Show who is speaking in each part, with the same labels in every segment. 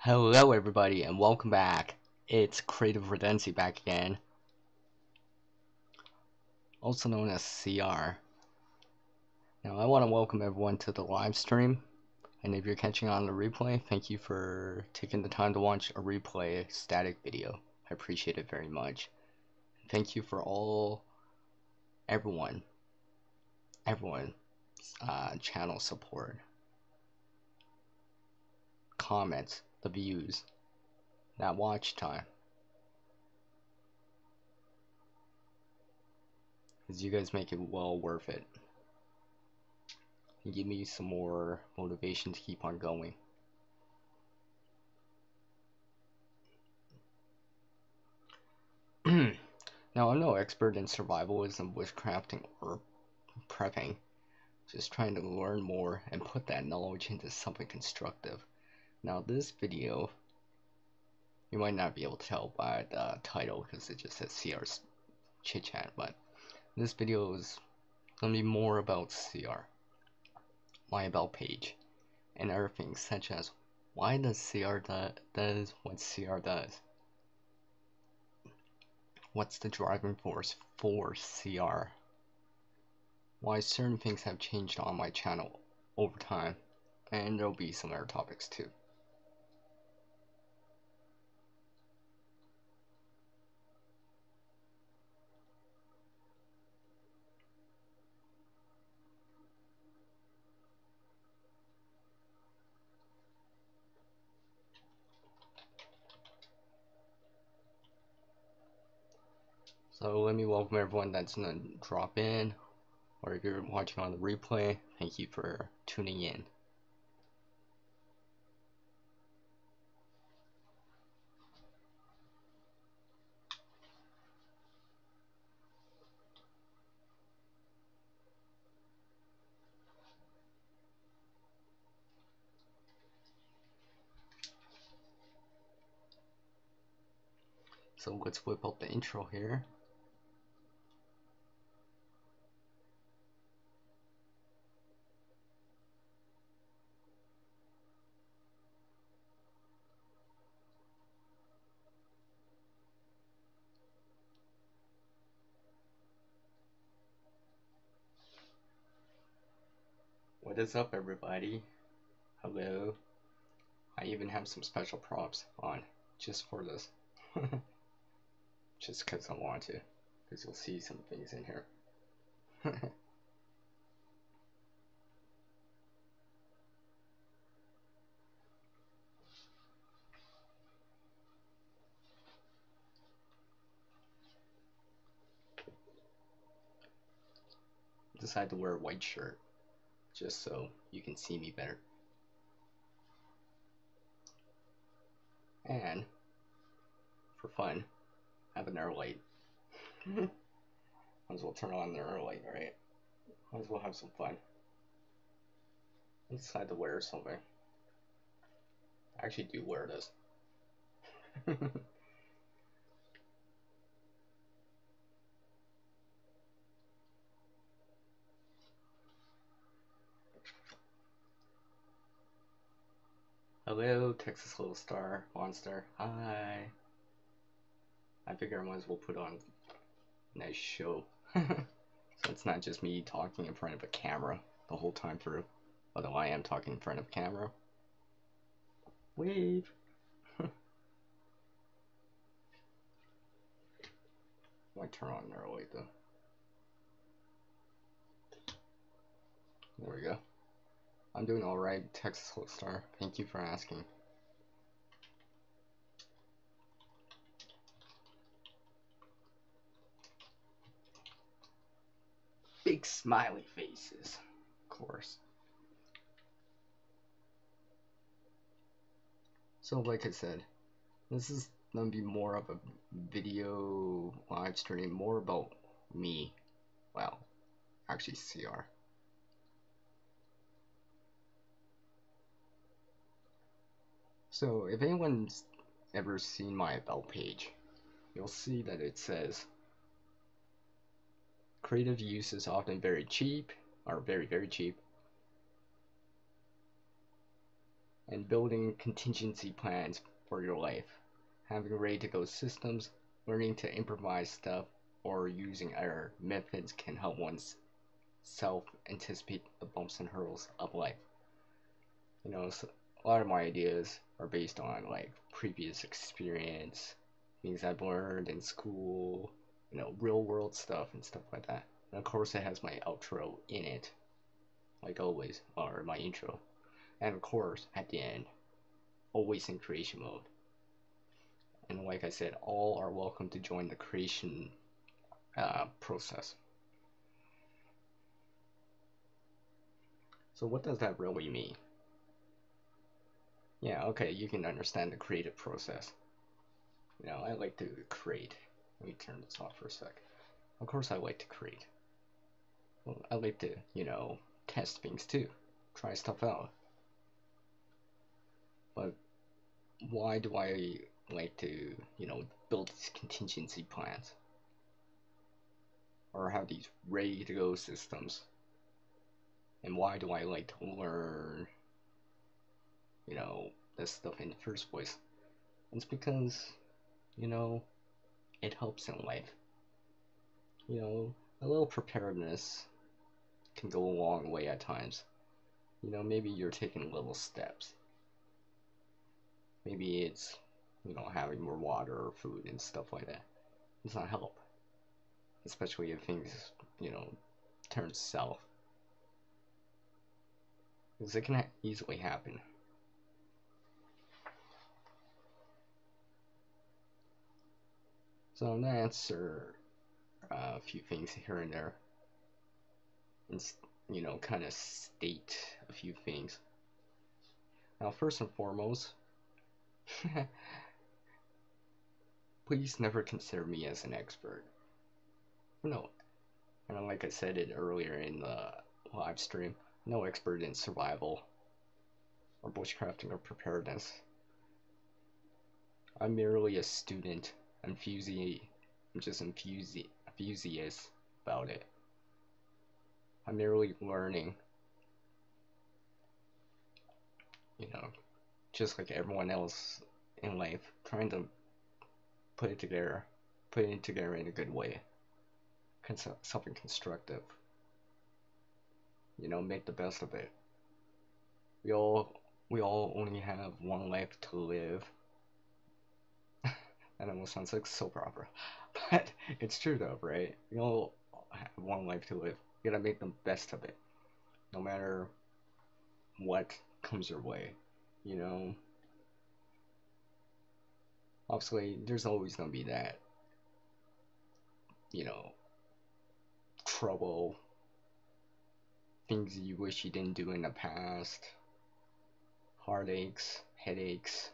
Speaker 1: Hello everybody and welcome back. It's Creative Redundancy back again, also known as CR. Now I want to welcome everyone to the live stream, and if you're catching on the replay, thank you for taking the time to watch a replay static video. I appreciate it very much. Thank you for everyone channel support, comments, the views, that watch time. Because you guys make it well worth it. And give me some more motivation to keep on going. Now, I'm no expert in survivalism, bushcrafting, or prepping. Just trying to learn more and put that knowledge into something constructive. Now, this video, you might not be able to tell by the title because it just says CR's chit chat, but this video is going to be more about CR, my about page, and other things such as why does CR does what CR does? What's the driving force for CR? Why certain things have changed on my channel over time, and there'll be some other topics too. So let me welcome everyone that's gonna drop in, or if you're watching on the replay, thank you for tuning in. So let's whip up the intro here. What is up, everybody? Hello. I even have some special props on just for this. Just because I want to, because you'll see some things in here. Decided to wear a white shirt just so you can see me better. And for fun, have an air light. Might as well turn on the air light, right? Might as well have some fun. I decided to wear something. I actually do wear this. Hello, Texas Little Star Monster. Hi. I figure I might as well put on a nice show. So it's not just me talking in front of a camera the whole time through. Although I am talking in front of a camera. Wave. Might turn on their light though. There we go. I'm doing alright, Texas Little Star. Thank you for asking. Big smiley faces, of course. So like I said, this is gonna be more of a video live stream, more about me. Well, actually CR. So if anyone's ever seen my about page, you'll see that it says creative use is often very cheap, or very cheap. and building contingency plans for your life. Having ready to go systems, learning to improvise stuff, or using other methods can help one's self anticipate the bumps and hurdles of life. So a lot of my ideas are based on like previous experience, things I've learned in school, real world stuff and stuff like that. And of course, it has my outro in it, like always, or my intro. And of course, at the end, always in creation mode. And like I said, all are welcome to join the creation process. So what does that really mean? Yeah, okay, you can understand the creative process. I like to create. Let me turn this off for a sec. Of course I like to create. Well, I like to, test things too. Try stuff out. But why do I like to, build these contingency plans? Or have these ready to go systems? And why do I like to learn, this stuff in the first place? It's because, it helps in life. A little preparedness can go a long way at times. Maybe you're taking little steps. Maybe it's, having more water or food and stuff like that. It's not help. Especially if things, turn south. Because it can easily happen. So I'm going to answer a few things here and there. And, kind of state a few things. Now, first and foremost, please never consider me as an expert. No, and like I said it earlier in the live stream, no expert in survival or bushcrafting or preparedness. I'm merely a student, I'm just enthusiast about it. I'm merely learning, just like everyone else in life, trying to put it together in a good way. Something constructive. Make the best of it. We all only have one life to live. That almost sounds like soap opera, but it's true though, right? We all have one life to live. You gotta make the best of it, no matter what comes your way. Obviously, there's always gonna be that, trouble, things you wish you didn't do in the past, heartaches, headaches,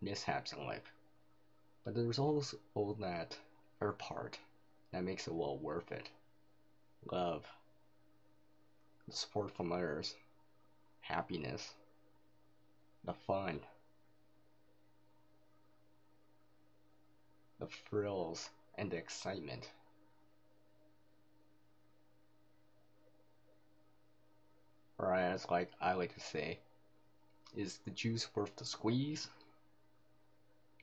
Speaker 1: mishaps in life. But there's always all that other part that makes it well worth it. Love, the support from others, happiness, the fun, the thrills, and the excitement. Or as I like to say, is the juice worth the squeeze?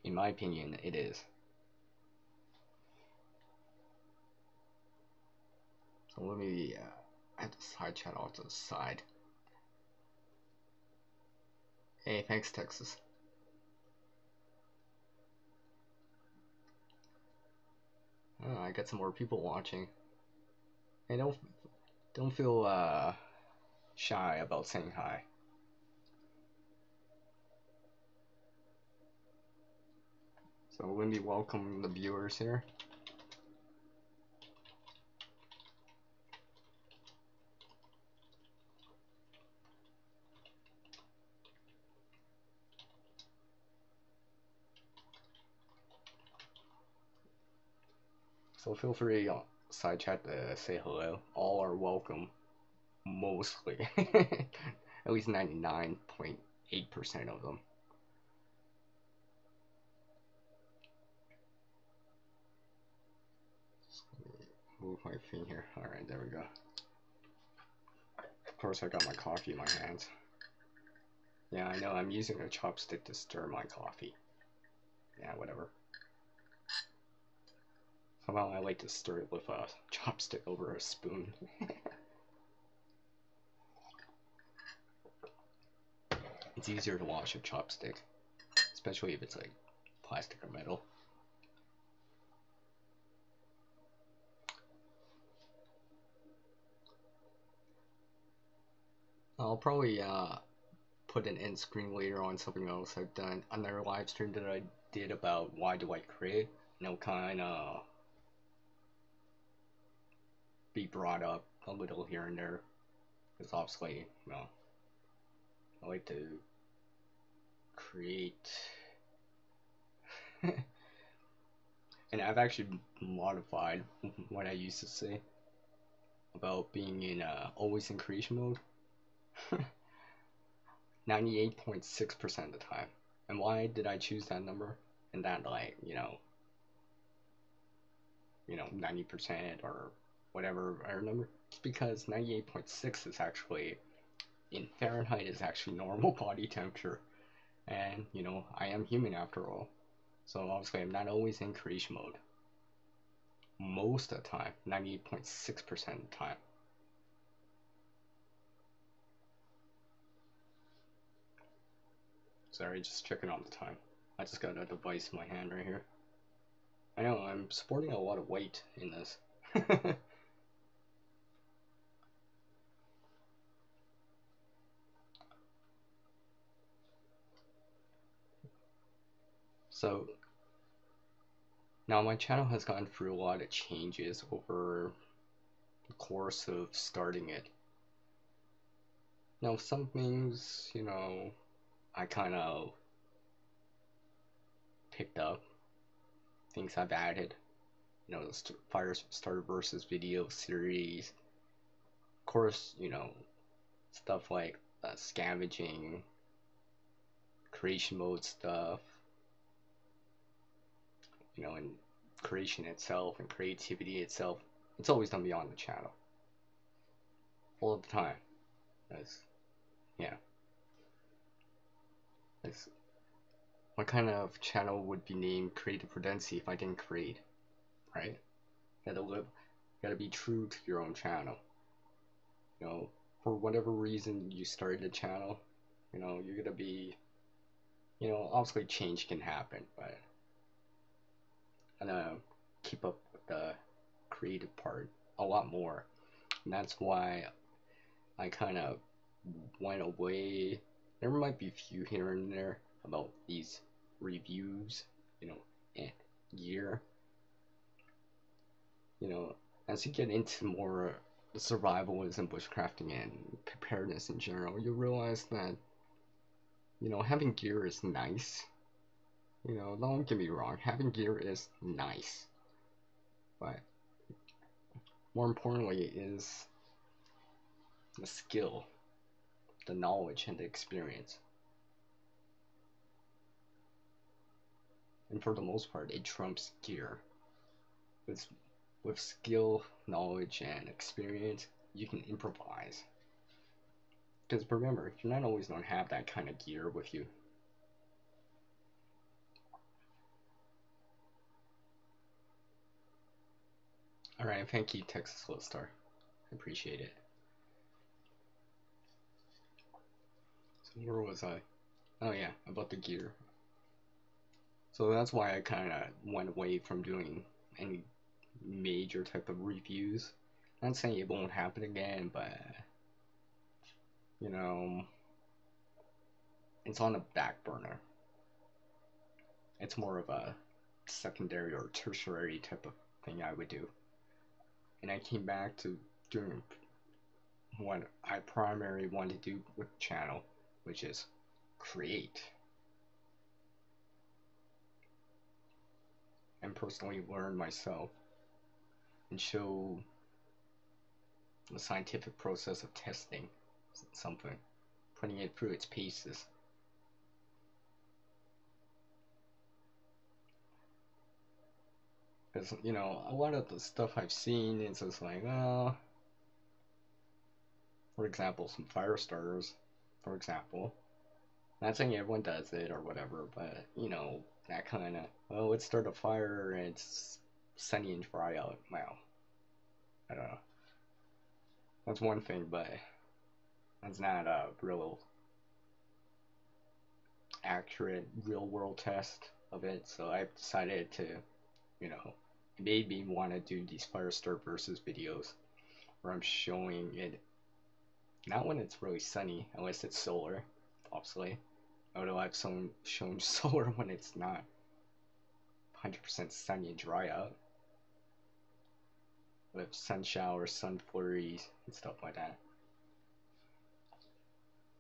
Speaker 1: In my opinion, it is. So let me add the side chat off to the side. Hey, thanks Texas. Oh, I got some more people watching. Hey, don't feel shy about saying hi. So let me welcome the viewers here. So feel free on side chat to say hello. All are welcome, mostly. At least 99.8% of them. Move my thing here. Alright, there we go. Of course, I got my coffee in my hands. Yeah, I know, I'm using a chopstick to stir my coffee. Yeah, whatever. Somehow I like to stir it with a chopstick over a spoon. It's easier to wash a chopstick, especially if it's like plastic or metal. I'll probably put an end screen later on something else I've done, another live stream that I did about why do I create. Kind of be brought up a little here and there, because obviously, I like to create. And I've actually modified what I used to say about being in always in creation mode. 98.6% of the time. And why did I choose that number? And that, like, 90% or whatever our number? It's because 98.6 is actually, in Fahrenheit, is actually normal body temperature. And, I am human after all. So obviously I'm not always in creation mode. Most of the time, 98.6% of the time. Sorry, just checking on the time. I just got a device in my hand right here. I know, I'm sporting a lot of weight in this. So, now my channel has gone through a lot of changes over the course of starting it. Now, some things, I kind of picked up. Things I've added. The Fire Starter versus video series. Of course, stuff like scavenging, creation mode stuff, and creation itself and creativity itself. It's always done beyond the channel. All the time. That's, yeah. That's, what kind of channel would be named Creative Redundancy if I didn't create, right? Gotta be true to your own channel. For whatever reason you started a channel, you're gonna be, obviously change can happen, but I'm gonna keep up with the creative part a lot more. And that's why I kind of went away. There might be a few here and there about these reviews, and gear. As you get into more survivalism, bushcrafting, and preparedness in general, you realize that, having gear is nice. Don't get me wrong, having gear is nice. But more importantly is the skill, the knowledge, and the experience. And for the most part, it trumps gear. With, with skill, knowledge, and experience, you can improvise. Because remember, you're not always going to have that kind of gear with you. Alright, thank you, Texas Lowstar. I appreciate it. So where was I? Oh yeah, about the gear. So that's why I kind of went away from doing any major type of reviews. Not saying it won't happen again, but it's on the back burner. It's more of a secondary or tertiary type of thing I would do. And I came back to doing what I primarily want to do with the channel, which is create and personally learn myself and show the scientific process of testing something, putting it through its paces. Because, a lot of the stuff I've seen is just like, for example, some fire starters, for example, Not saying everyone does it or whatever, but you know, that kind of, well, let's start a fire and it's sunny and dry out. Wow, I don't know. That's one thing, but that's not a real accurate real world test of it. So I've decided to, you know, it made me want to do these fire start versus videos where I'm showing it not when it's really sunny, unless it's solar, obviously. Although I've shown solar when it's not 100% sunny and dry out, with sun showers, sun flurries, and stuff like that.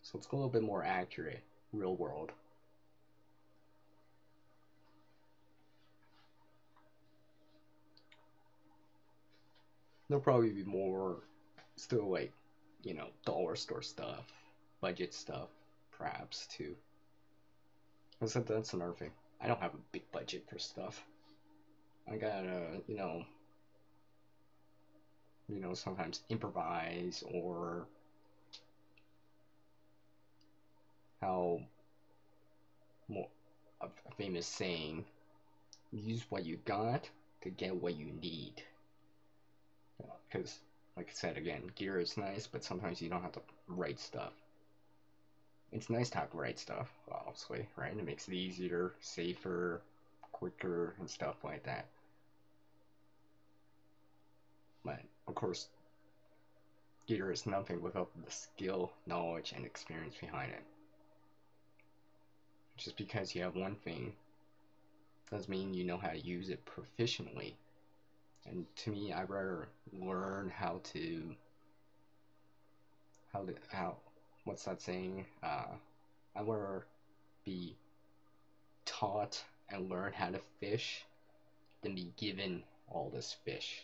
Speaker 1: So it's a little bit more accurate, real world. There'll probably be more, still like, you know, dollar store stuff, budget stuff, perhaps too. That's another thing. I don't have a big budget for stuff. I gotta, sometimes improvise, or how more a famous saying, use what you got to get what you need. Because, like I said again, gear is nice, but sometimes you don't have the right stuff. It's nice to have the right stuff, obviously, right? It makes it easier, safer, quicker, and stuff like that. But, of course, gear is nothing without the skill, knowledge, and experience behind it. Just because you have one thing doesn't mean you know how to use it proficiently. And to me, I'd rather learn how what's that saying? I'd rather be taught and learn how to fish than be given all this fish.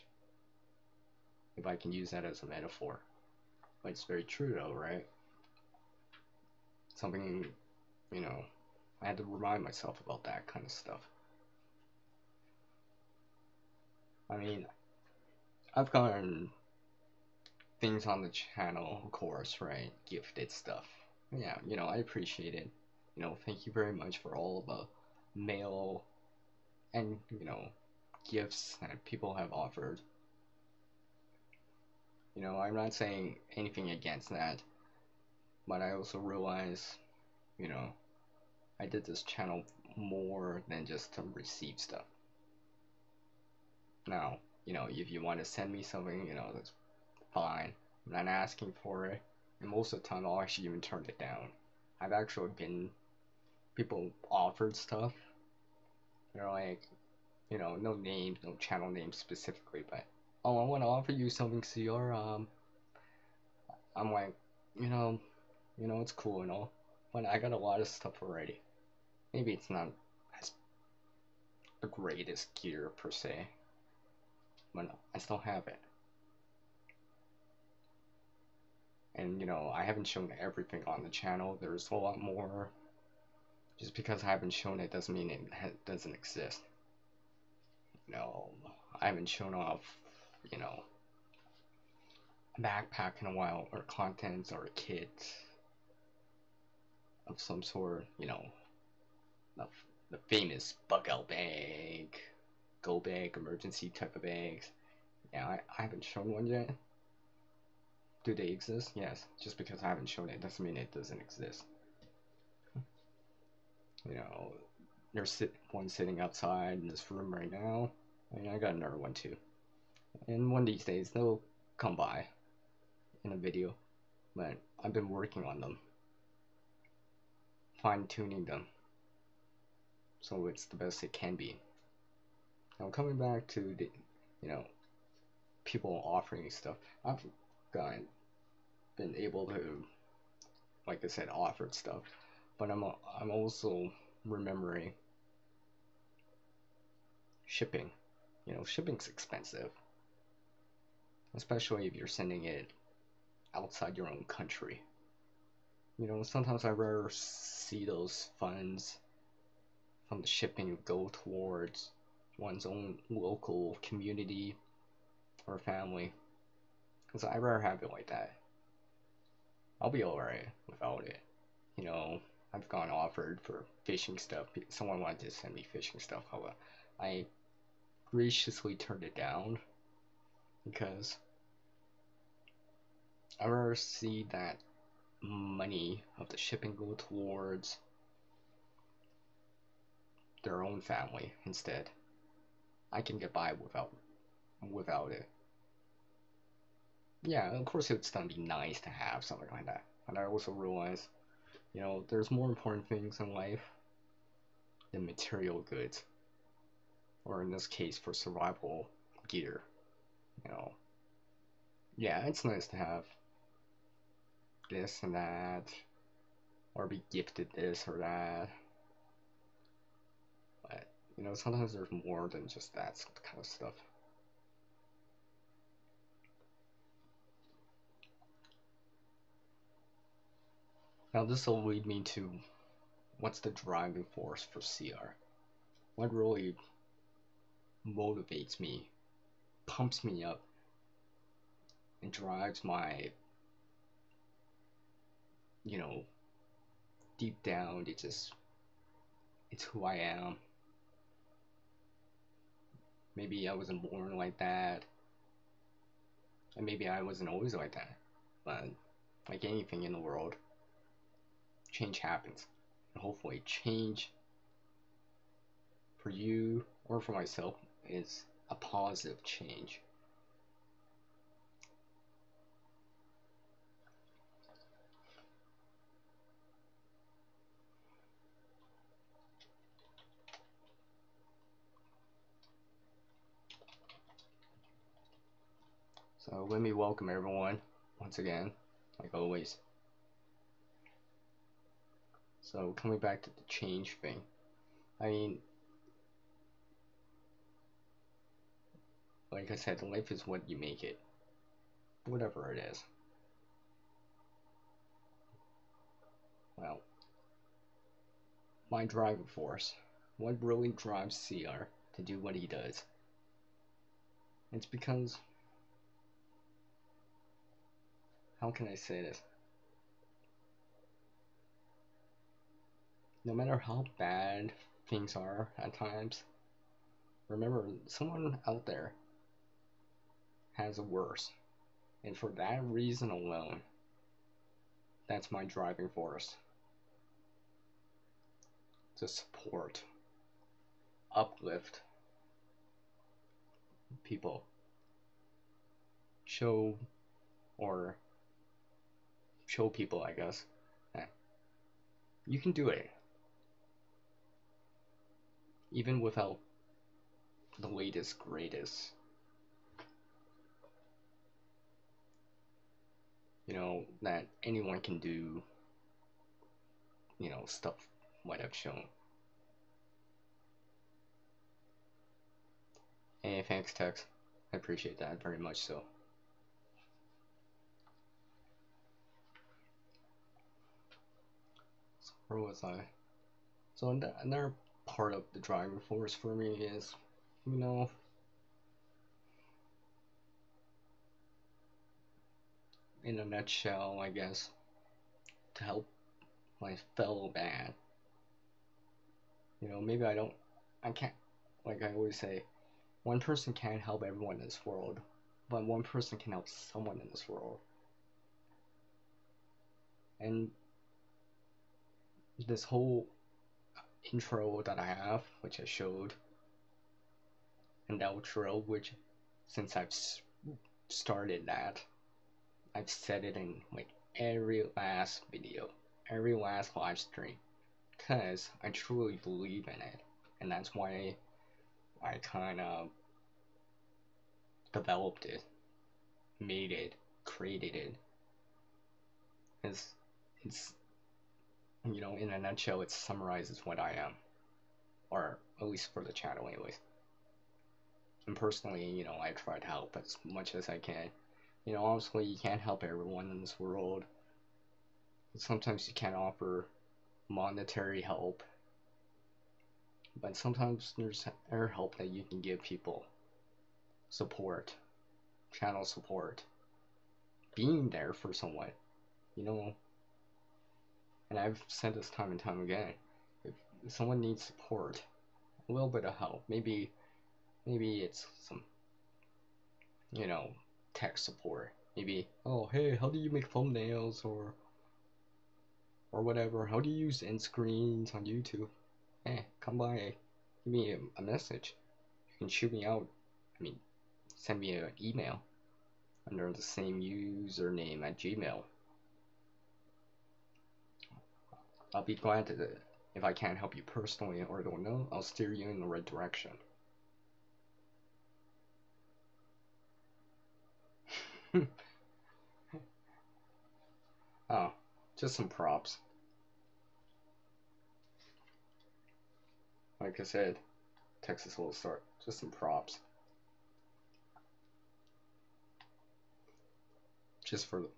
Speaker 1: If I can use that as a metaphor. But it's very true though, right? Something, I had to remind myself about that kind of stuff. I mean, I've gotten things on the channel, of course, right? Gifted stuff. Yeah, I appreciate it. Thank you very much for all the mail and, gifts that people have offered. I'm not saying anything against that, but I also realize, I did this channel more than just to receive stuff. Now, if you want to send me something, that's fine. I'm not asking for it, and most of the time I'll actually even turn it down. I've actually been, people offered stuff, like, no name, no channel name specifically, but, oh, I want to offer you something, CR, I'm like, it's cool and all, but I got a lot of stuff already. Maybe it's not as the greatest gear per se, but I still have it. And I haven't shown everything on the channel. There's a lot more. Just because I haven't shown it doesn't mean it doesn't exist. I haven't shown off, a backpack in a while, or contents, or a kit of some sort, the famous bug out bag, go bag, emergency type of bags. Yeah, I haven't shown one yet. Do they exist? Yes. Just because I haven't shown it doesn't mean it doesn't exist. There's one sitting outside in this room right now. And I got another one too. And one of these days they'll come by in a video. But I've been working on them, fine-tuning them, so it's the best it can be. Now coming back to the, people offering stuff, I've been able to, like I said, offered stuff, but I'm also remembering shipping. Shipping's expensive, especially if you're sending it outside your own country. Sometimes I rather see those funds from the shipping go towards one's own local community or family, because I rather have it like that. I'll be alright without it. I've gone offered for fishing stuff. Someone wanted to send me fishing stuff. However, I graciously turned it down because I rather see that money of the shipping go towards their own family instead. I can get by without it. Yeah, of course it would still be nice to have something like that. And I also realize, there's more important things in life than material goods. Or in this case, for survival gear. Yeah, it's nice to have this and that, or be gifted this or that. But, sometimes there's more than just that kind of stuff. Now this will lead me to what's the driving force for CR? What really motivates me, pumps me up, and drives my, deep down, it's who I am. Maybe I wasn't born like that, and maybe I wasn't always like that, but like anything in the world, change happens. And hopefully change for you or for myself is a positive change. So let me welcome everyone once again, like always. So coming back to the change thing, I mean, like I said, life is what you make it, whatever it is. Well, my driving force, what really drives CR to do what he does? It's because, how can I say this? No matter how bad things are at times, remember, someone out there has it worse. And for that reason alone, that's my driving force. To support, uplift people. Show people, I guess, that you can do it. Even without the latest, greatest, that anyone can do, stuff what I've shown. Hey, thanks, Tex. I appreciate that very much so. So where was I? So another part of the driving force for me is, in a nutshell, I guess, to help my fellow man. Maybe I can't, like I always say, one person can't help everyone in this world, but one person can help someone in this world. And this whole intro that I have, which I showed, and the outro, which since I've started that, I've said it in like every last video, every last live stream, because I truly believe in it, and that's why I kind of developed it, made it, created it. It's in a nutshell, it summarizes what I am, or at least for the channel anyways. And personally, I try to help as much as I can. Obviously you can't help everyone in this world. Sometimes you can't offer monetary help, but sometimes there's other help that you can give people. Support, channel support, being there for someone, And I've said this time and time again. If someone needs support, a little bit of help, maybe it's some, you know, tech support. Maybe, oh hey, how do you make thumbnails or whatever? How do you use end screens on YouTube? Hey, come by, give me a message. You can shoot me out. I mean, send me an email under the same username at Gmail. I'll be glad to, if I can't help you personally or don't know, I'll steer you in the right direction. Oh, just some props. Like I said, Texas will start. Just some props. Just for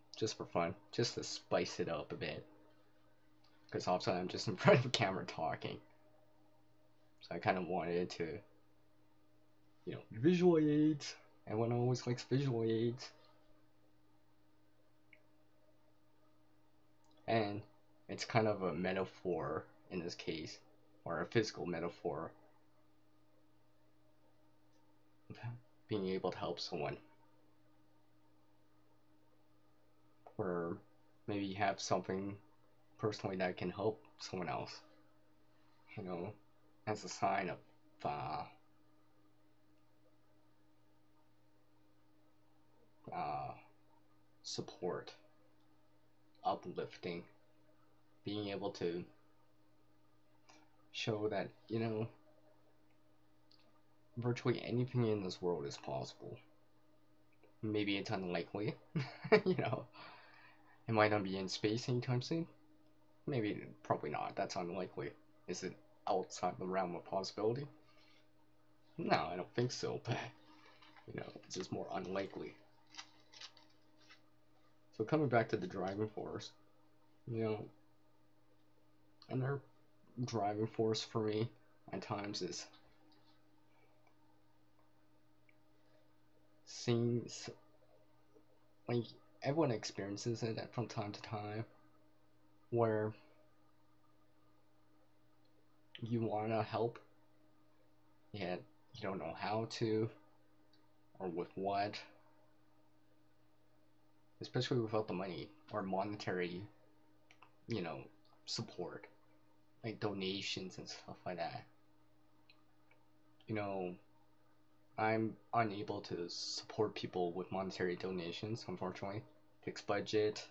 Speaker 1: fun. Just to spice it up a bit. Because also I'm just in front of the camera talking. So I kind of wanted to, you know, visual aids. Everyone always likes visual aids. And it's kind of a metaphor in this case, or a physical metaphor of being able to help someone. Or maybe you have something personally that can help someone else, you know, as a sign of support, uplifting, being able to show that, you know, virtually anything in this world is possible. Maybe it's unlikely, you know, it might not be in space anytime soon. Maybe, probably not, that's unlikely. Is it outside the realm of possibility? No, I don't think so, but, you know, it's just more unlikely. So coming back to the driving force, you know, another driving force for me at times is seeing, like, everyone experiences it from time to time, where you want to help, yet you don't know how to, or with what, especially without the money or monetary, you know, support, like donations and stuff like that. You know, I'm unable to support people with monetary donations, unfortunately. Fixed budget,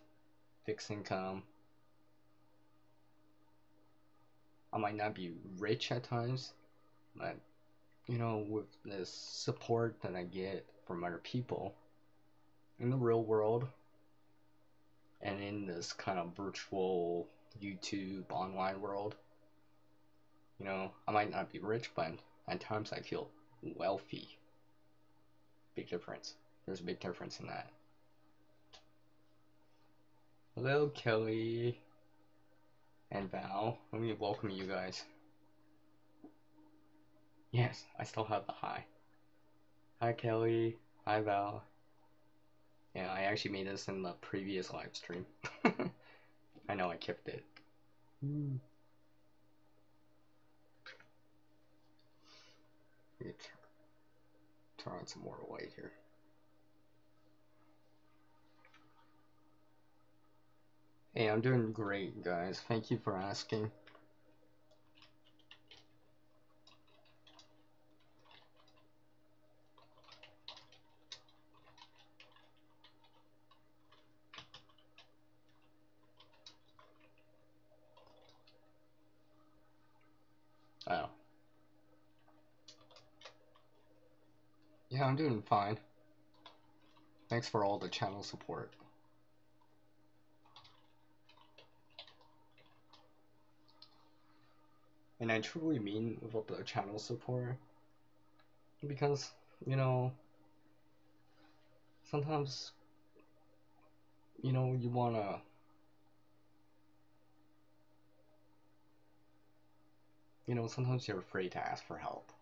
Speaker 1: fixed income. I might not be rich at times, but, you know, with this support that I get from other people in the real world and in this kind of virtual YouTube online world, you know, I might not be rich, but at times I feel wealthy. Big difference. There's a big difference in that. Hello, Kelly and Val. Let me welcome you guys. Yes, I still have the hi. Hi, Kelly. Hi, Val. Yeah, I actually made this in the previous live stream. I know I kept it. Turn on some more light here. Hey, I'm doing great, guys. Thank you for asking. Oh. Yeah, I'm doing fine. Thanks for all the channel support. And I truly mean without the channel support, because, you know, sometimes, you know, you wanna, you know, sometimes you're afraid to ask for help.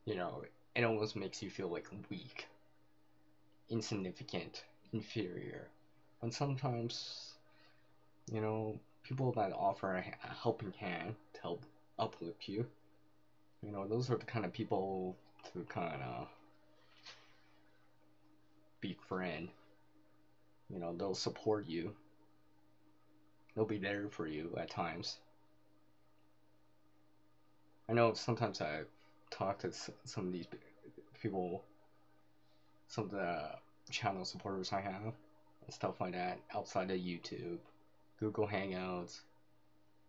Speaker 1: You know, it almost makes you feel like weak, insignificant, inferior. And sometimes, you know, people that offer a helping hand to help uplift you. You know, those are the kind of people to kind of befriend. You know, they'll support you. They'll be there for you at times. I know sometimes I've talked to some of these people, some of the channel supporters I have, and stuff like that outside of YouTube, Google Hangouts,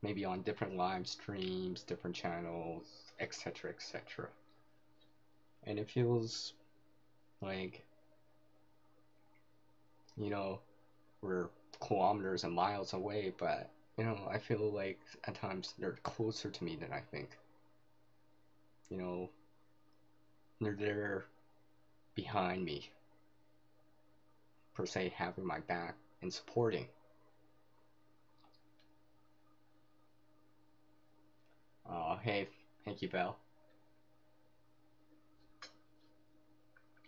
Speaker 1: maybe on different live streams, different channels, etc., etc. And it feels like, you know, we're kilometers and miles away, but, you know, I feel like at times they're closer to me than I think. You know, they're there behind me, per se, having my back and supporting. Hey, thank you, Belle.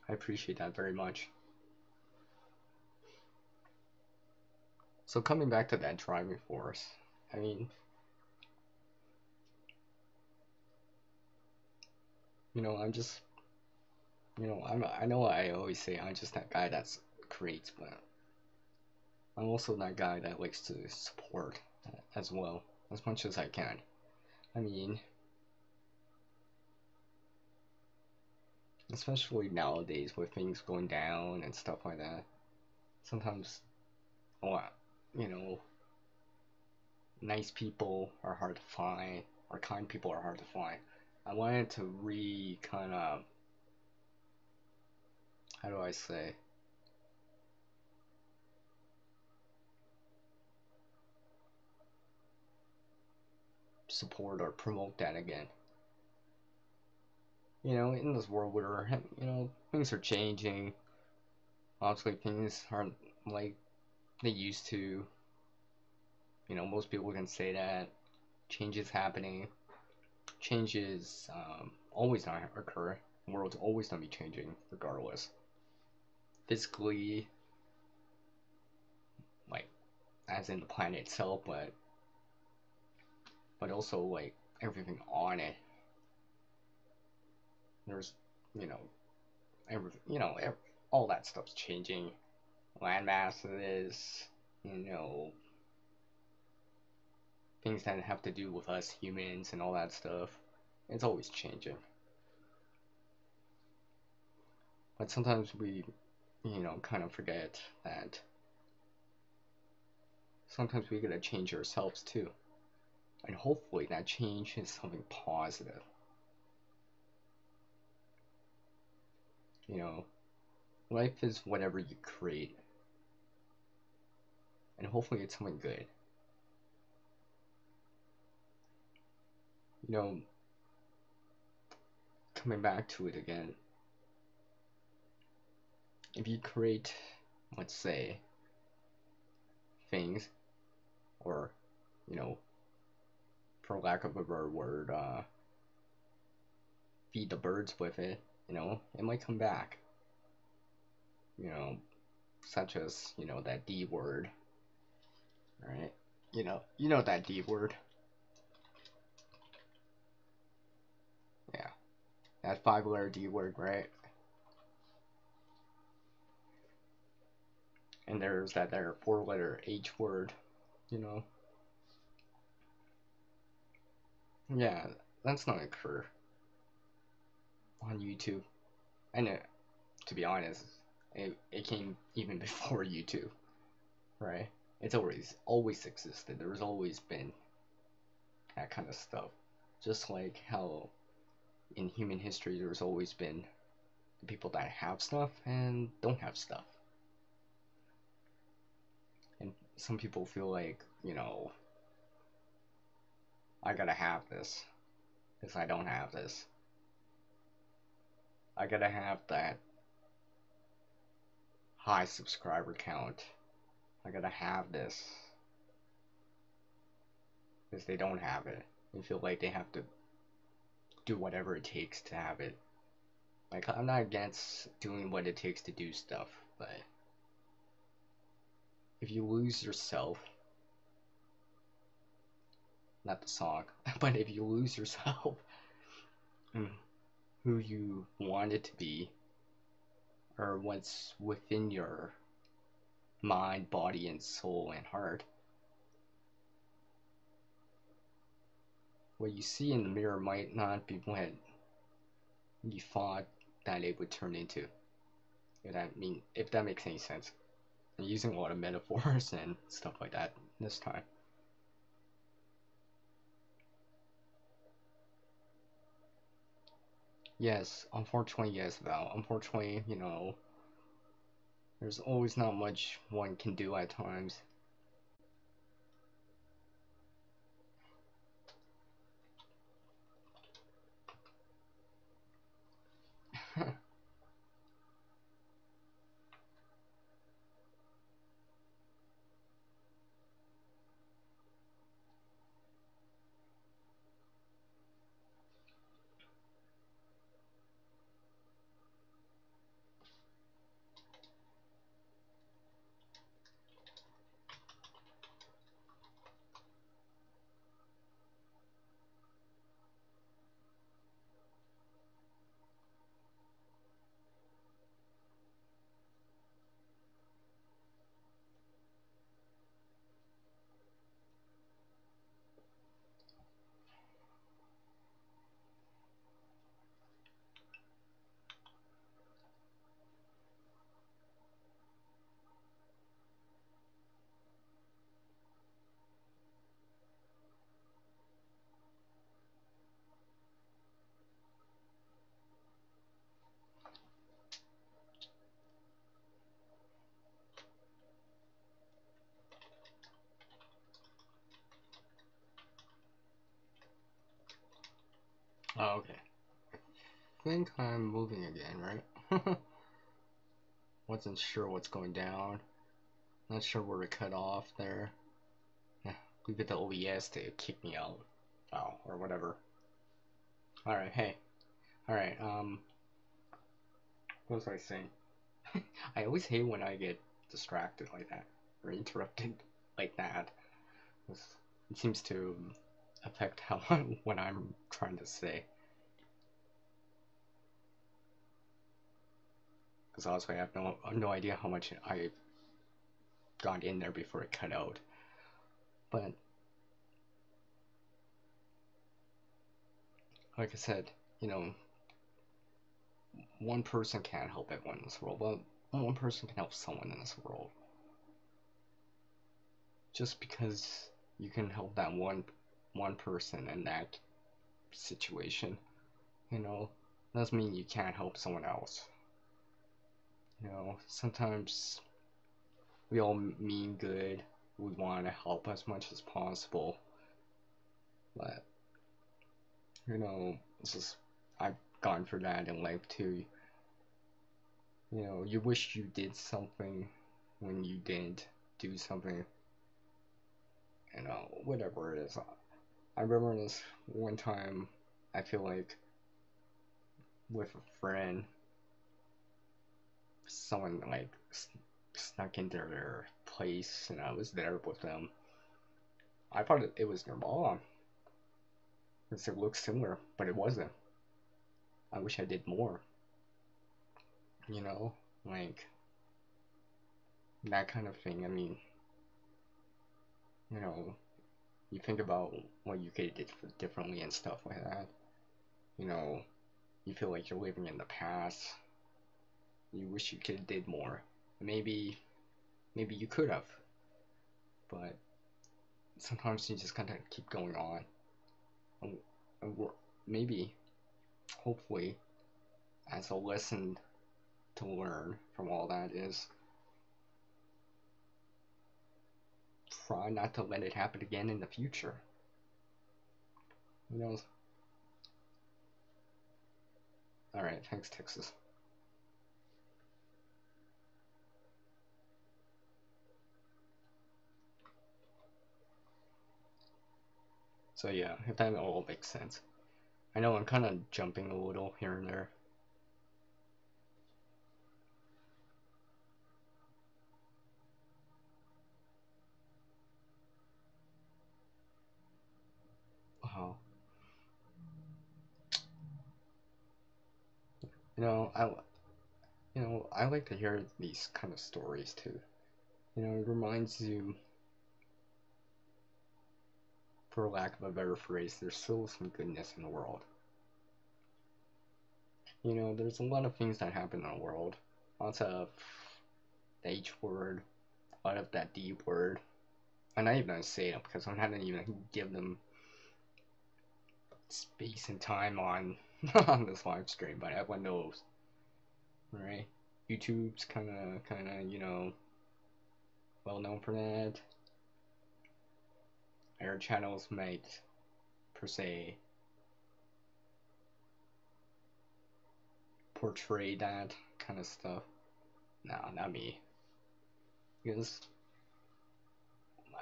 Speaker 1: I appreciate that very much. So coming back to that driving force, I mean, you know, I'm just, you know, I know I always say I'm just that guy that creates, but I'm also that guy that likes to support as well, as much as I can. I mean, especially nowadays with things going down and stuff like that, sometimes, oh, you know, nice people are hard to find, or kind people are hard to find. I wanted to kind of, how do I say, support or promote that again. You know, in this world where, you know, things are changing, obviously things aren't like they used to. You know, most people can say that change is happening. Change is always not occur. The world's always gonna be changing, regardless. Physically, like as in the planet itself, but also like everything on it. There's, you know, all that stuff's changing. Land masses, you know, things that have to do with us humans and all that stuff. It's always changing. But sometimes we, you know, kind of forget that sometimes we gotta change ourselves too. And hopefully that change is something positive. You know, life is whatever you create. And hopefully it's something good. You know, coming back to it again, if you create, let's say, things, or, you know, for lack of a better word, feed the birds with it, you know, it might come back. You know, such as, you know, that D word, right? You know that D word. Yeah, that 5-letter D word, right? And there's that there 4-letter H word, you know. Yeah, that's not occur on YouTube. And to be honest, it came even before YouTube, right? It's always existed. There's always been that kind of stuff. Just like how in human history there's always been the people that have stuff and don't have stuff. And some people feel like, you know, I gotta have this because I don't have this. I gotta have that high subscriber count. I gotta have this because they don't have it. They feel like they have to do whatever it takes to have it. Like, I'm not against doing what it takes to do stuff, but if you lose yourself not the song, but if you lose yourself in who you want it to be, or what's within your mind, body, and soul and heart, what you see in the mirror might not be what you thought that it would turn into. If that makes any sense. I'm using a lot of metaphors and stuff like that this time. Yes, unfortunately, yes, Val. Unfortunately, there's always not much one can do at times. Oh, okay. I think I'm moving again, right? Wasn't sure what's going down. Not sure where to cut off there. Leave it to OBS to kick me out. Oh, or whatever. Alright, hey. Alright, what was I saying? I always hate when I get distracted like that, or interrupted like that. It seems to affect how what I'm trying to say. Because honestly, I have no idea how much I got in there before it cut out. But like I said, one person can't help everyone in this world, but one person can help someone in this world. Just because you can help that one person in that situation, doesn't mean you can't help someone else. Sometimes we all mean good. We want to help as much as possible, but it's just I've gone through that in life too. You wish you did something when you didn't do something. Whatever it is. I remember this one time. I feel like with a friend, someone like snuck into their place, and I was there with them. I thought it was their mom, because it looked similar, but it wasn't. I wish I did more. Like that kind of thing. I mean, you think about what you could have did differently and stuff like that. You feel like you're living in the past. You wish you could have did more. Maybe you could have, but sometimes you just gotta keep going on. And maybe, hopefully, as a lesson to learn from all that is try not to let it happen again in the future. Alright, thanks, Texas. So yeah, if that all makes sense. I know I'm kind of jumping a little here and there. You know, I like to hear these kind of stories too. It reminds you, for lack of a better phrase, there's still some goodness in the world. There's a lot of things that happen in the world. Lots of the H word, a lot of that D word. I'm not even gonna say it because I'm not even give them space and time on on this live stream, but everyone knows, right? YouTube's kind of, well known for that. Our channels might, per se, portray that kind of stuff. No, not me. Because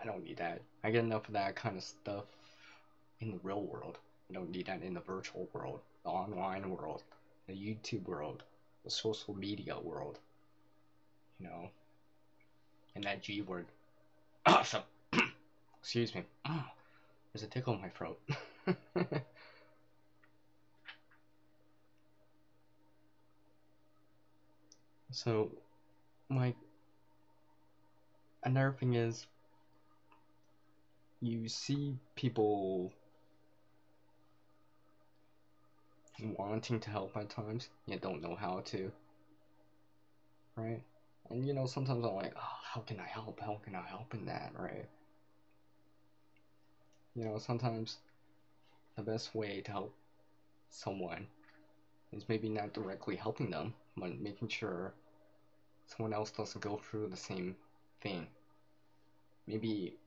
Speaker 1: I don't need that. I get enough of that kind of stuff in the real world. I don't need that in the virtual world, the online world, the YouTube world, the social media world. And that G word. Awesome. Excuse me. There's a tickle in my throat. So, like, another thing is, you see people wanting to help at times, yet don't know how to, right? And sometimes I'm like, oh, how can I help? How can I help in that, right? Sometimes the best way to help someone is maybe not directly helping them, but making sure someone else doesn't go through the same thing. Maybe,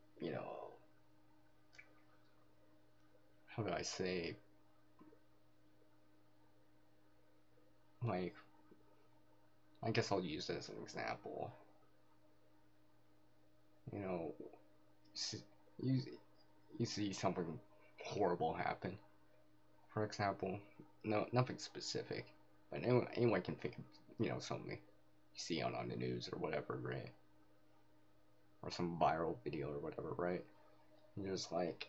Speaker 1: how do I say, like, I guess I'll use this as an example. You, you see something horrible happen. For example, no, nothing specific, but anyone can think of, something you see on the news or whatever, right? Or some viral video or whatever, right? And you're just like,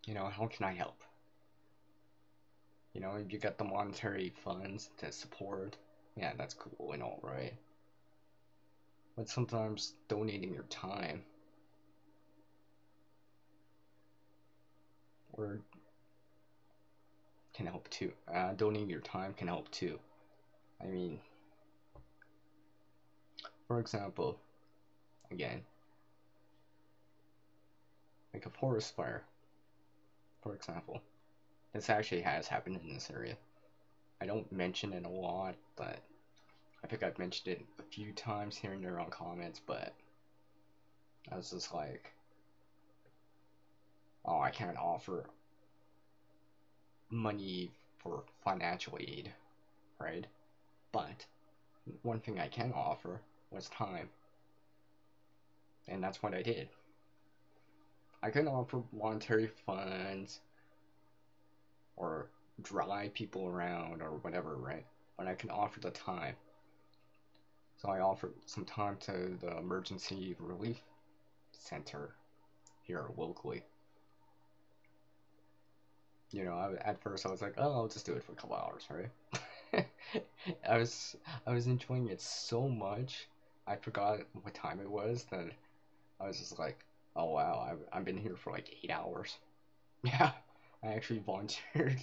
Speaker 1: how can I help? If you got the monetary funds to support, yeah, that's cool and all, right? But sometimes donating your time or can help too. Donating your time can help too. I mean, for example, again, like a forest fire, for example. This actually has happened in this area. I don't mention it a lot, but I think I've mentioned it a few times here and there on comments, but I was just like, oh, I can't offer money for financial aid, right? But one thing I can offer was time, and that's what I did. I couldn't offer monetary funds or drive people around or whatever, right? But I can offer the time. So I offered some time to the emergency relief center here locally. At first I was like, oh, I'll just do it for a couple hours, right? I was enjoying it so much, I forgot what time it was that I was just like, oh wow, I've been here for like 8 hours. Yeah, I actually volunteered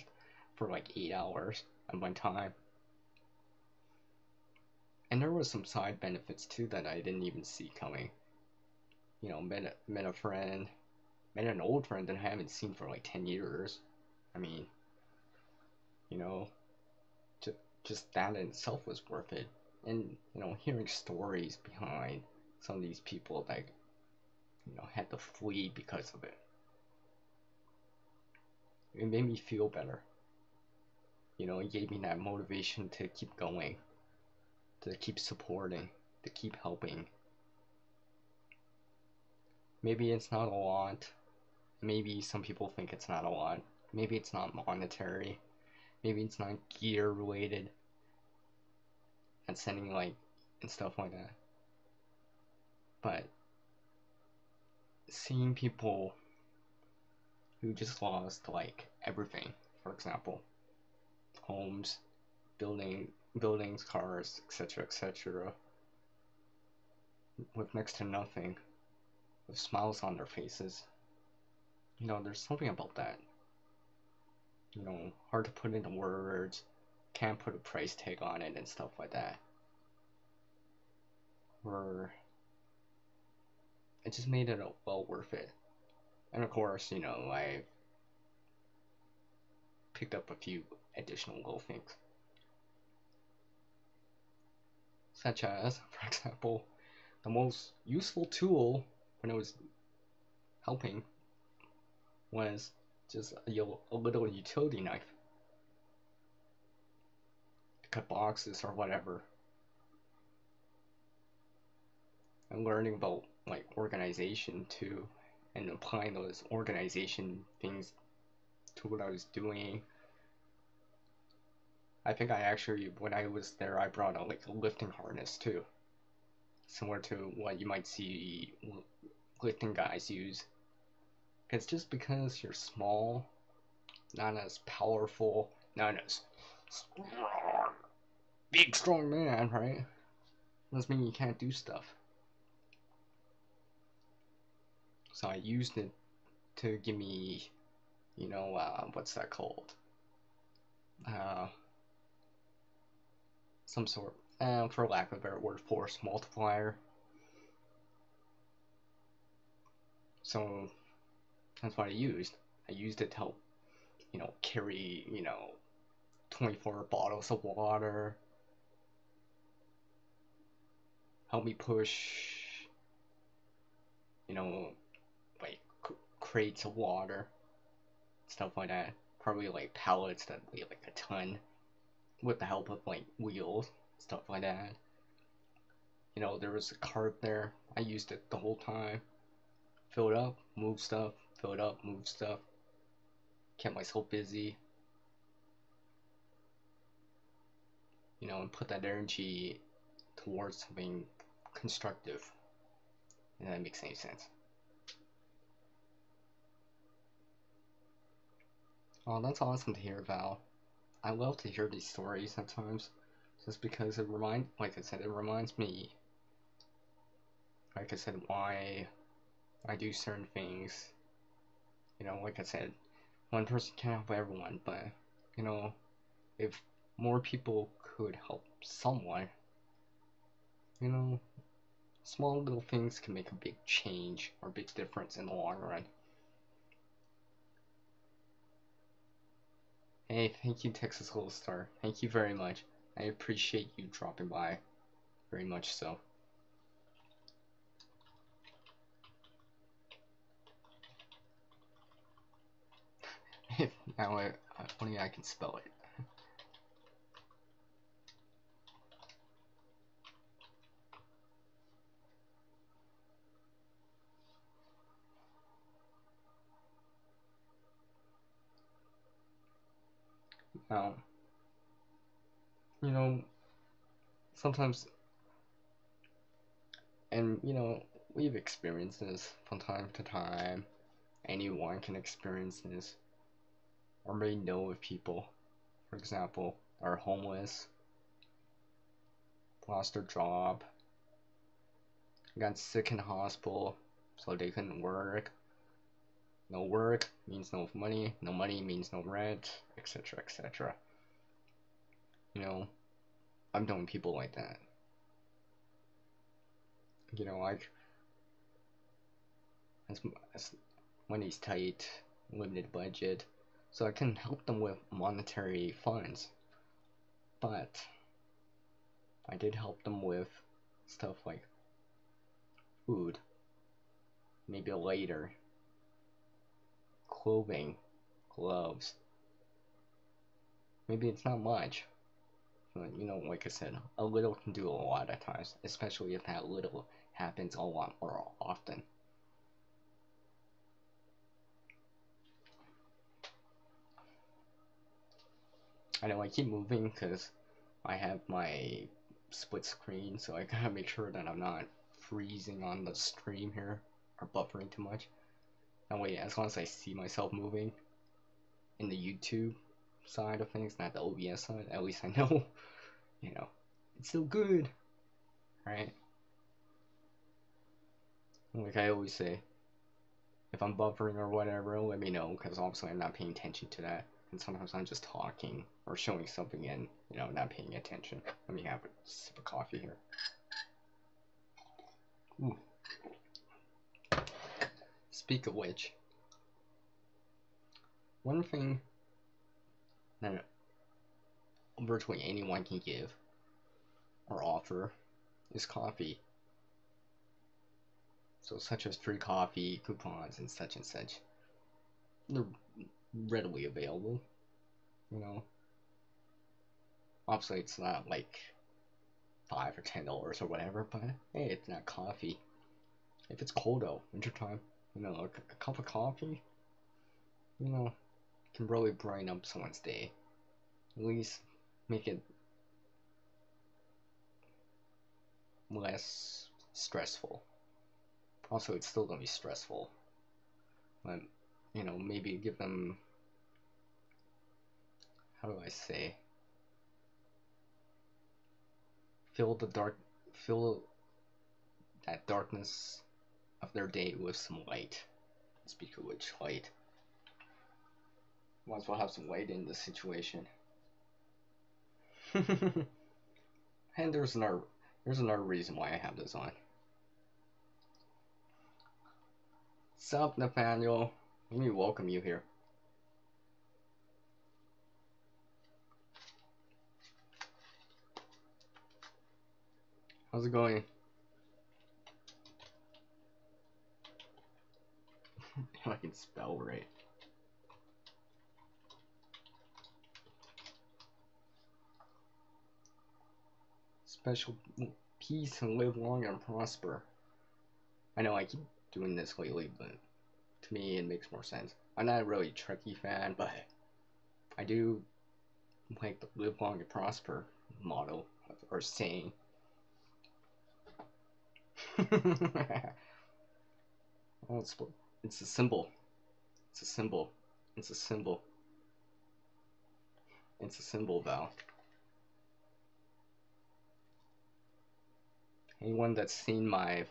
Speaker 1: for like 8 hours at one time. And there was some side benefits too that I didn't even see coming. Met a friend, met an old friend that I haven't seen for like 10 years. I mean, you know, just that in itself was worth it. And, hearing stories behind some of these people that, had to flee because of it. It made me feel better. It gave me that motivation to keep going, to keep supporting, to keep helping. Maybe it's not a lot. Maybe some people think it's not a lot. Maybe it's not monetary. Maybe it's not gear related and sending and stuff like that. But seeing people who just lost everything, for example, homes, buildings, cars, etc., with next to nothing, with smiles on their faces. There's something about that. Hard to put into words, can't put a price tag on it and stuff like that. Or it just made it well worth it. And of course, I picked up a few additional little things. Such as, for example, the most useful tool when it was helping was just a little utility knife to cut boxes or whatever. And learning about like organization too, and applying those organization things to what I was doing. I think I actually, when I was there, I brought out like a lifting harness too, similar to what you might see lifting guys use. Because just because you're small, not as powerful, not as big strong man, right? Doesn't mean you can't do stuff. So I used it to give me, what's that called? Some sort, for lack of a better word, force multiplier. So that's what I used. I used it to help, carry, 24 bottles of water. Help me push, like crates of water, stuff like that. Probably like pallets that weigh like a ton, with the help of like wheels, stuff like that. There was a cart there. I used it the whole time. Fill it up, move stuff, fill it up, move stuff. Kept myself busy. And put that energy towards something constructive. And that makes any sense. Oh, that's awesome to hear, Val. I love to hear these stories sometimes, just because it reminds me, like I said, why I do certain things. Like I said, one person can't help everyone, but, if more people could help someone, small little things can make a big change or big difference in the long run. Hey, thank you, Texas Little Star. Thank you very much. I appreciate you dropping by. Very much so. Now, only I can spell it. Now, sometimes, and we've experienced this from time to time. Anyone can experience this, or may know of people, for example, are homeless, lost their job, got sick in the hospital, so they couldn't work. No work means no money means no rent, etc. I've known people like that. Like, as money's tight, limited budget, so I can help them with monetary funds. But I did help them with stuff like food, maybe a lighter, clothing, gloves. Maybe it's not much, but like I said, a little can do a lot at times, especially if that little happens a lot more often. I know I keep moving because I have my split screen, so I gotta make sure that I'm not freezing on the stream here or buffering too much. That way, as long as I see myself moving in the YouTube side of things, not the OBS side. At least I know, it's still good, right? Like I always say, if I'm buffering or whatever, let me know, because obviously I'm not paying attention to that. And sometimes I'm just talking or showing something and, not paying attention. Let me have a sip of coffee here. Ooh. Speak of which, one thing that virtually anyone can give or offer is coffee. So such as free coffee, coupons, and such. They're readily available, Obviously it's not like $5 or $10 or whatever, but hey, it's not coffee. If it's cold out, wintertime, a cup of coffee, can really brighten up someone's day. At least make it less stressful. Also, it's still gonna be stressful, but maybe give them, how do I say, fill that darkness of their day with some light. Speak of which, light. Might as well have some light in this situation. And there's another reason why I have this on. Sup, Nathaniel? Let me welcome you here. How's it going? If I can spell right. Special peace and live long and prosper. I know I keep doing this lately, but to me it makes more sense. I'm not really a Trekkie fan, but I do like the live long and prosper motto or saying. Oh, it's a symbol. It's a symbol. It's a symbol. It's a symbol, Val. Anyone that's seen my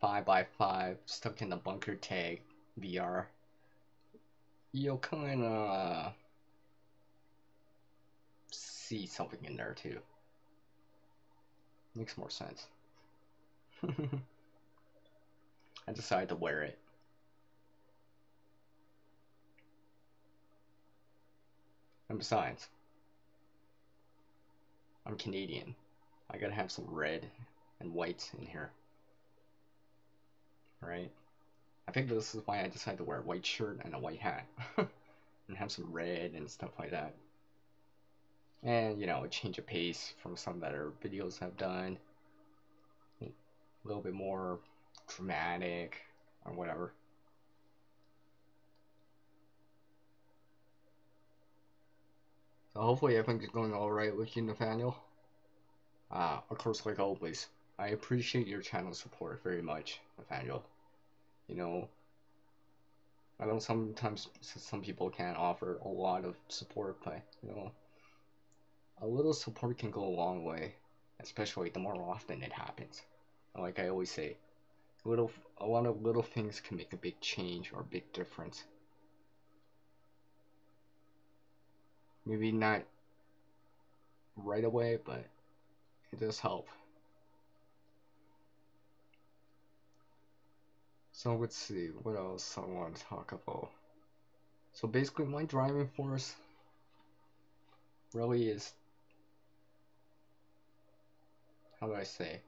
Speaker 1: 5x5 stuck in the bunker tag VR, you'll kinda see something in there too. Makes more sense. I decided to wear it. And besides, I'm Canadian. I gotta have some red and white in here. Right? I think this is why I decided to wear a white shirt and a white hat. And have some red and stuff like that. And, a change of pace from some other videos I've done. A little bit more dramatic or whatever. So hopefully everything's going alright with you, Nathaniel. Of course, like always, I appreciate your channel support very much, Nathaniel. I know sometimes some people can't offer a lot of support, but, a little support can go a long way, especially the more often it happens. Like I always say, a lot of little things can make a big change or a big difference. Maybe not right away, but it does help. So let's see, what else I want to talk about. So basically my driving force really is, how do I say,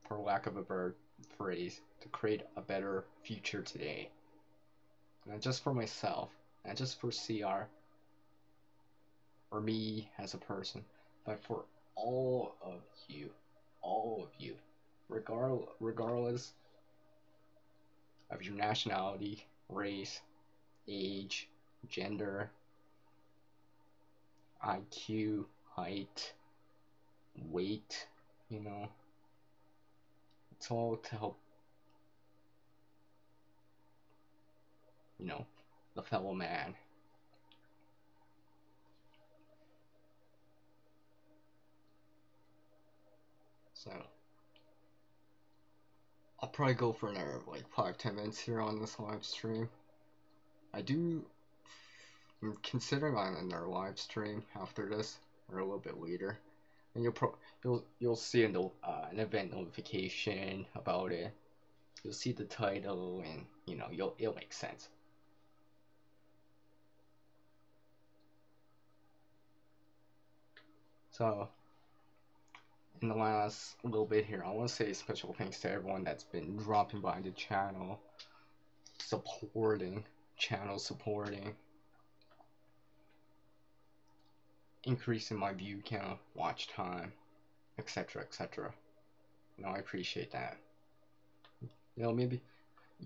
Speaker 1: for lack of a better phrase, to create a better future today. Not just for myself, not just for CR, or me as a person, but for all of you, regardless of your nationality, race, age, gender, IQ, height, weight, it's all to help, the fellow man So I'll probably go for another like 5-10 minutes here on this live stream. I'm considering on another live stream after this or a little bit later, and you'll see an event notification about it. You'll see the title, and it'll make sense. So in the last little bit here, I want to say special thanks to everyone that's been dropping by the channel, supporting, increasing my view count, watch time, etc., etc. I appreciate that. Maybe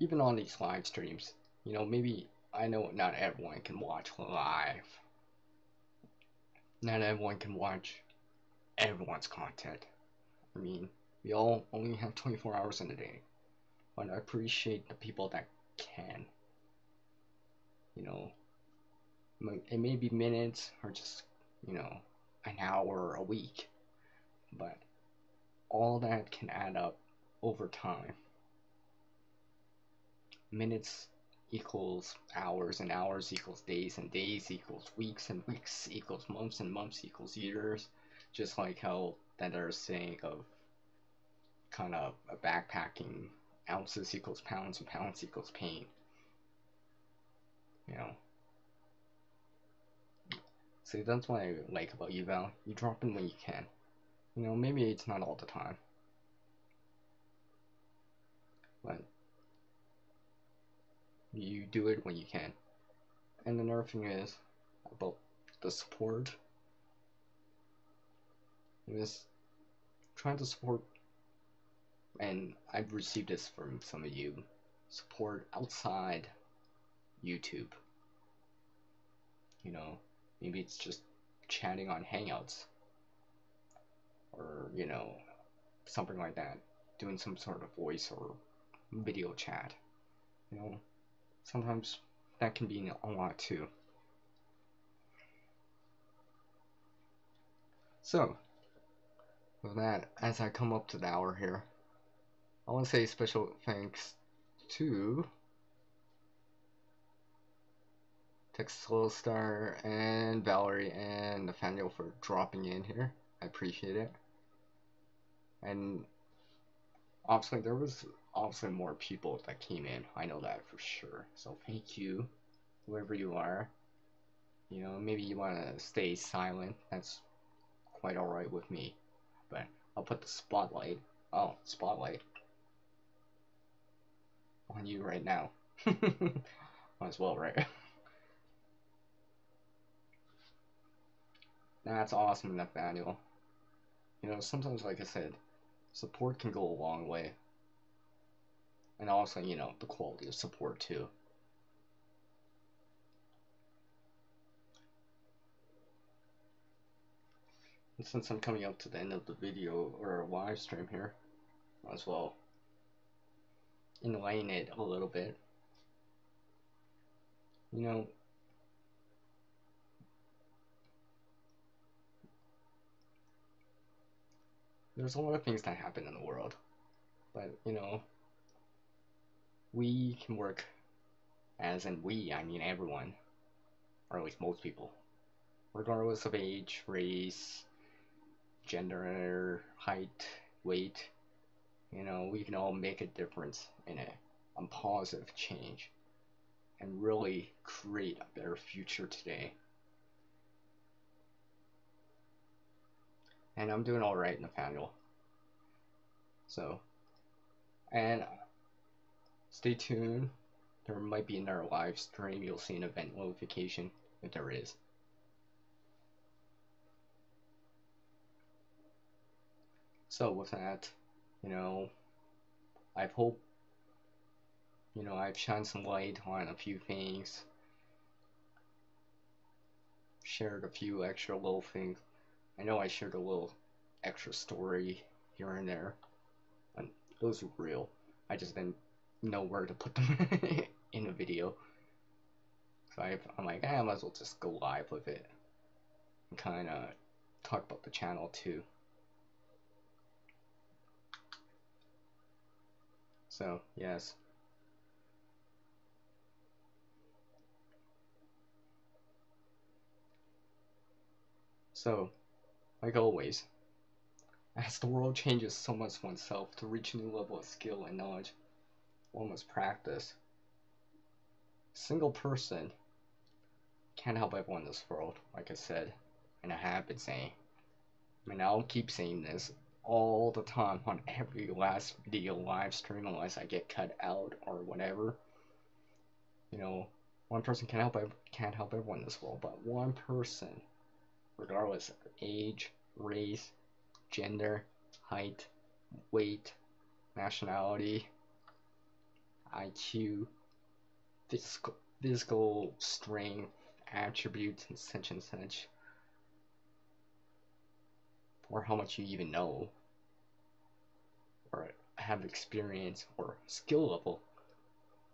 Speaker 1: even on these live streams, maybe I know not everyone can watch live. Not everyone can watch everyone's content. I mean, we all only have 24 hours in a day. But I appreciate the people that can. It may be minutes or just, an hour a week. But all that can add up over time. Minutes equals hours, and hours equals days, and days equals weeks, and weeks equals months, and months equals years. Just like how that are saying of kind of a backpacking, ounces equals pounds, and pounds equals pain. See, that's what I like about you, Val. You drop in when you can. Maybe it's not all the time, but you do it when you can. And another thing is about the support. Is trying to support, and I've received this from some of you, support outside YouTube. Maybe it's just chatting on Hangouts, or something like that, doing some sort of voice or video chat. Sometimes that can be a lot too. So with that, as I come up to the hour here, I want to say special thanks to Texas Star and Valerie and Nathaniel for dropping in here. I appreciate it. And obviously there was more people that came in. I know that for sure. So thank you, whoever you are. Maybe you want to stay silent. That's quite alright with me. But I'll put the spotlight on you right now. Might as well, right? That's awesome, Nathaniel. Sometimes, like I said, support can go a long way. And also, the quality of support too. And since I'm coming up to the end of the video or live stream here, might as well enlighten it a little bit. There's a lot of things that happen in the world, but we can work, as in we, I mean everyone, or at least most people, regardless of age, race, gender, height, weight. We can all make a difference in a positive change and really create a better future today. And I'm doing alright, Nathaniel. So, and stay tuned. There might be another live stream. You'll see an event notification if there is. So with that, I hope, I've shined some light on a few things, shared a few extra little things. I know I shared a little extra story here and there, and those were real. I just didn't know where to put them in a video. So I'm like, I might as well just go live with it and kind of talk about the channel too. So, yes. So, like always, as the world changes, so must oneself to reach a new level of skill and knowledge. One must practice. A single person can't help everyone in this world, like I said, and I have been saying. I mean, I'll keep saying this all the time on every last video live stream unless I get cut out or whatever. You know, one person can't help everyone in this world, but one person, regardless of age, race, gender, height, weight, nationality, IQ, physical strength, attributes, and such, or how much you even know, or have experience, or skill level,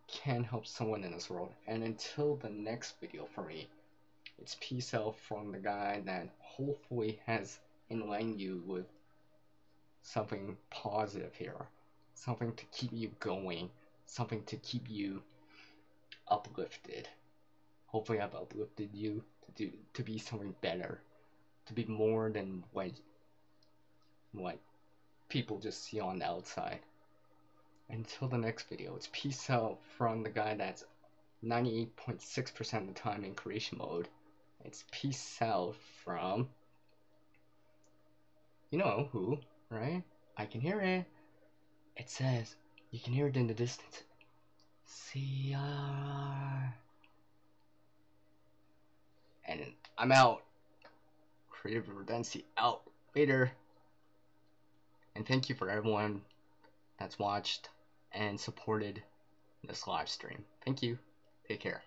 Speaker 1: can help someone in this world. And until the next video for me, it's peace out from the guy that hopefully has enlightened you with something positive here, something to keep you going, something to keep you uplifted. Hopefully I've uplifted you to be something better, to be more than what people just see on the outside. Until the next video, it's peace out from the guy that's 98.6% of the time in creation mode. It's peace out from, you know who, right? I can hear it. It says, you can hear it in the distance. CR. And I'm out. Creative Redundancy out. Later. And thank you for everyone that's watched and supported this live stream. Thank you. Take care.